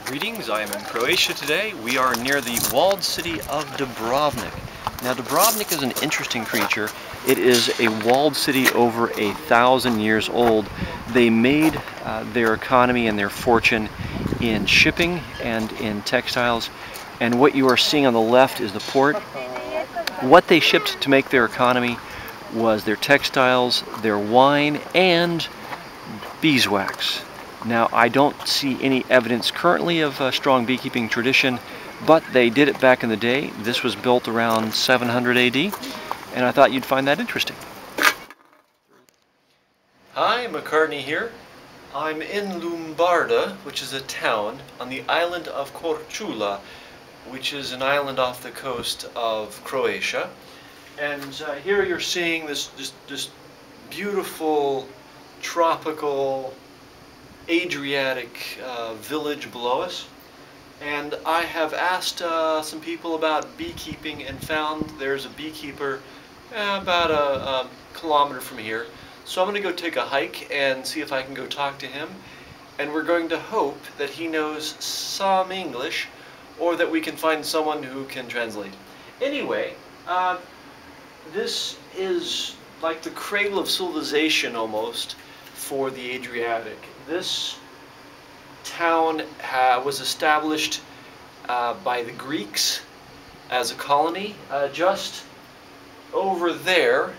Greetings, I am in Croatia today. We are near the walled city of Dubrovnik. Now Dubrovnik is an interesting creature. It is a walled city over 1,000 years old. They made their economy and their fortune in shipping and in textiles. And what you are seeing on the left is the port. What they shipped to make their economy was their textiles, their wine, and beeswax. Now, I don't see any evidence currently of a strong beekeeping tradition, but they did it back in the day. This was built around 700 AD, and I thought you'd find that interesting. Hi, McCartney here. I'm in Lumbarda, which is a town on the island of Korcula, which is an island off the coast of Croatia. And here you're seeing this beautiful tropical Adriatic village below us, and I have asked some people about beekeeping and found there's a beekeeper about a kilometer from here. So I'm going to go take a hike and see if I can go talk to him, and we're going to hope that he knows some English or that we can find someone who can translate. Anyway, this is like the cradle of civilization almost for the Adriatic. This town was established by the Greeks as a colony. Just over there,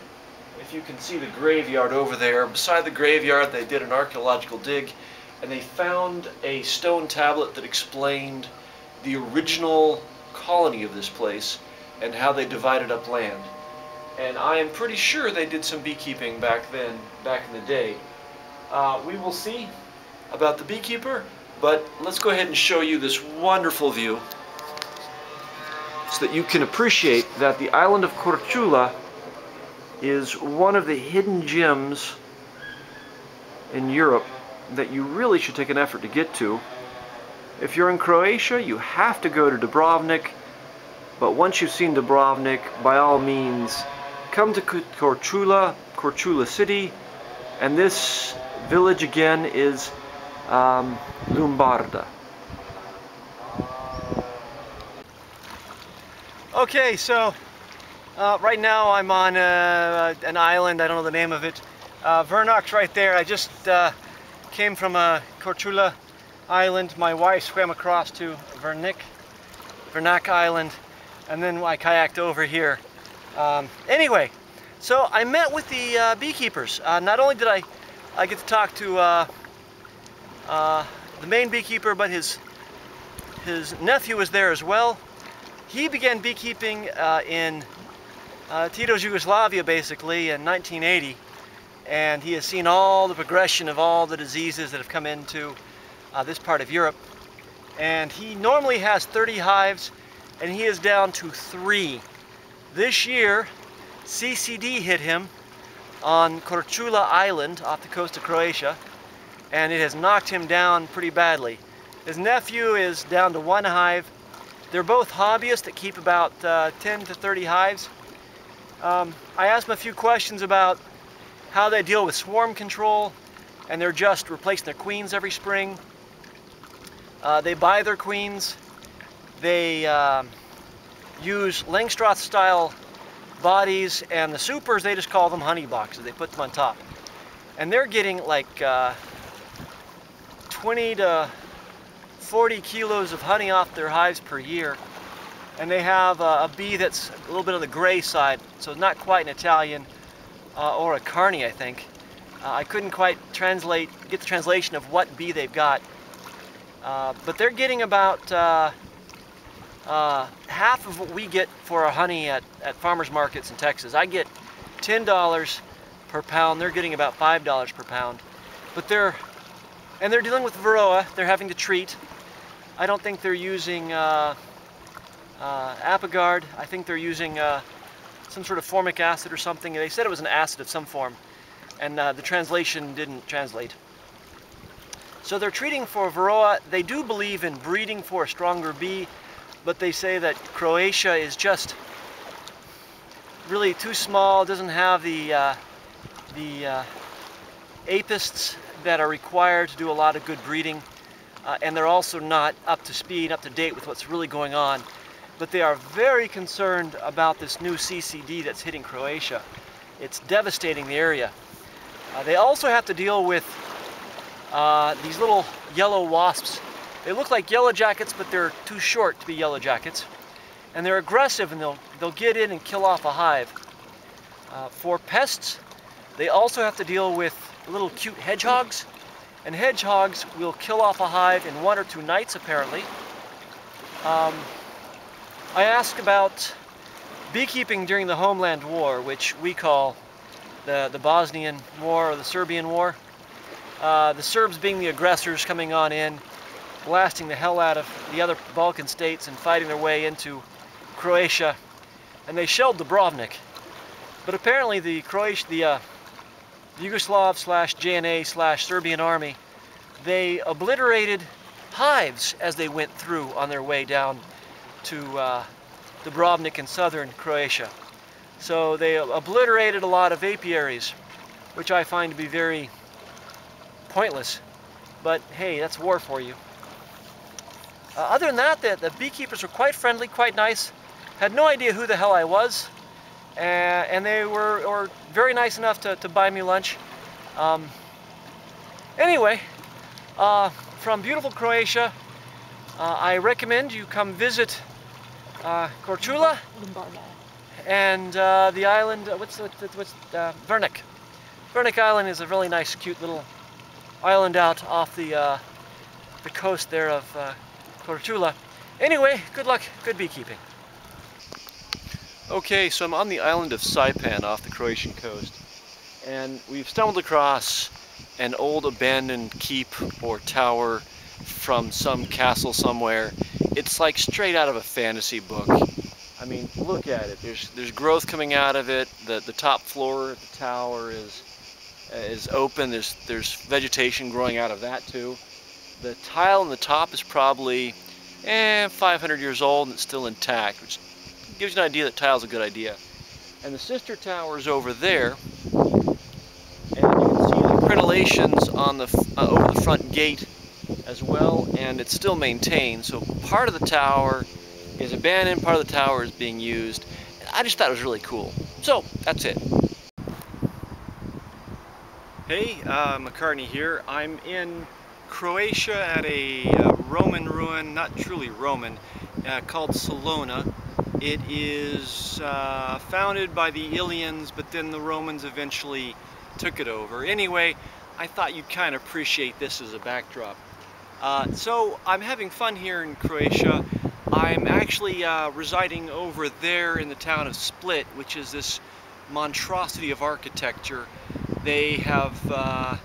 if you can see the graveyard over there, beside the graveyard they did an archaeological dig and they found a stone tablet that explained the original colony of this place and how they divided up land. And I am pretty sure they did some beekeeping back then, back in the day. We will see about the beekeeper, but let's go ahead and show you this wonderful view so that you can appreciate that the island of Korcula is one of the hidden gems in Europe that you really should take an effort to get to. If you're in Croatia, you have to go to Dubrovnik, but once you've seen Dubrovnik, by all means, come to Korcula City, and this village again is Lumbarda. Okay, so right now I'm on an island, I don't know the name of it. Vernak's right there. I just came from Korcula Island. My wife swam across to Vernak Island, and then I kayaked over here. Anyway, so I met with the beekeepers. Not only did I get to talk to the main beekeeper, but his nephew was there as well. He began beekeeping in Tito's Yugoslavia, basically, in 1980, and he has seen all the progression of all the diseases that have come into this part of Europe. And he normally has 30 hives, and he is down to 3. This year, CCD hit him on Korcula Island off the coast of Croatia, and it has knocked him down pretty badly. His nephew is down to 1 hive. They're both hobbyists that keep about 10 to 30 hives. I asked them a few questions about how they deal with swarm control, and they're just replacing their queens every spring. They buy their queens. They use Langstroth style bodies, and the supers, they just call them honey boxes. They put them on top, and they're getting like 20 to 40 kilos of honey off their hives per year. And they have a bee that's a little bit on the gray side, so not quite an Italian or a Carney, I think. I couldn't quite get the translation of what bee they've got, but they're getting about half of what we get for our honey at farmers markets in Texas. I get $10 per pound. They're getting about $5 per pound. But they're dealing with varroa. They're having to treat. I don't think they're using Apigard. I think they're using some sort of formic acid or something. They said it was an acid of some form, and the translation didn't translate. So they're treating for varroa. They do believe in breeding for a stronger bee, but they say that Croatia is just really too small, doesn't have the apists that are required to do a lot of good breeding. and they're also not up to speed, up to date with what's really going on. But they are very concerned about this new CCD that's hitting Croatia. It's devastating the area. They also have to deal with these little yellow wasps. They look like yellow jackets, but they're too short to be yellow jackets. And they're aggressive, and they'll get in and kill off a hive. For pests, they also have to deal with little cute hedgehogs. And hedgehogs will kill off a hive in 1 or 2 nights, apparently. I asked about beekeeping during the Homeland War, which we call the Bosnian War or the Serbian War. The Serbs being the aggressors coming on in, blasting the hell out of the other Balkan states and fighting their way into Croatia. And they shelled Dubrovnik. But apparently the Yugoslav/JNA/Serbian army, they obliterated hives as they went through on their way down to Dubrovnik in southern Croatia. So they obliterated a lot of apiaries, which I find to be very pointless. But hey, that's war for you. Other than that, the beekeepers were quite friendly, quite nice. Had no idea who the hell I was. And they were very nice enough to buy me lunch. Anyway, from beautiful Croatia, I recommend you come visit Korcula, Lumbarda, and the island. Vernik. Vernik Island is a really nice, cute little island out off the coast there of Korcula. Anyway, good luck, good beekeeping. Okay, so I'm on the island of Saipan off the Croatian coast, and we've stumbled across an old abandoned keep or tower from some castle somewhere. It's like straight out of a fantasy book. I mean, look at it. There's growth coming out of it. The top floor of the tower is open. There's vegetation growing out of that too. The tile on the top is probably 500 years old and it's still intact, which gives you an idea that tile's a good idea. And the sister tower is over there, and you can see the crenellations on the over the front gate as well, and it's still maintained. So part of the tower is abandoned, part of the tower is being used. I just thought it was really cool. So that's it. Hey, McCartney here. I'm in Croatia at a Roman ruin, not truly Roman, called Salona. It is founded by the Ilians, but then the Romans eventually took it over. Anyway, I thought you'd kind of appreciate this as a backdrop. So I'm having fun here in Croatia. I'm actually residing over there in the town of Split, which is this monstrosity of architecture. They have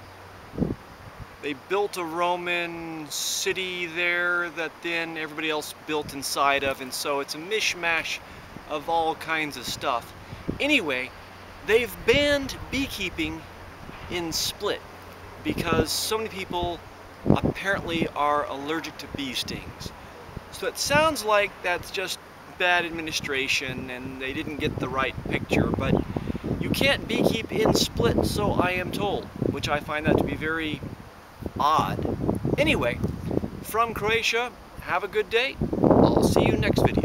they built a Roman city there that then everybody else built inside of, and so it's a mishmash of all kinds of stuff. Anyway, they've banned beekeeping in Split because so many people apparently are allergic to bee stings. So it sounds like that's just bad administration and they didn't get the right picture, but you can't beekeep in Split, so I am told, which I find that to be very odd. Anyway, from Croatia, have a good day. I'll see you next video.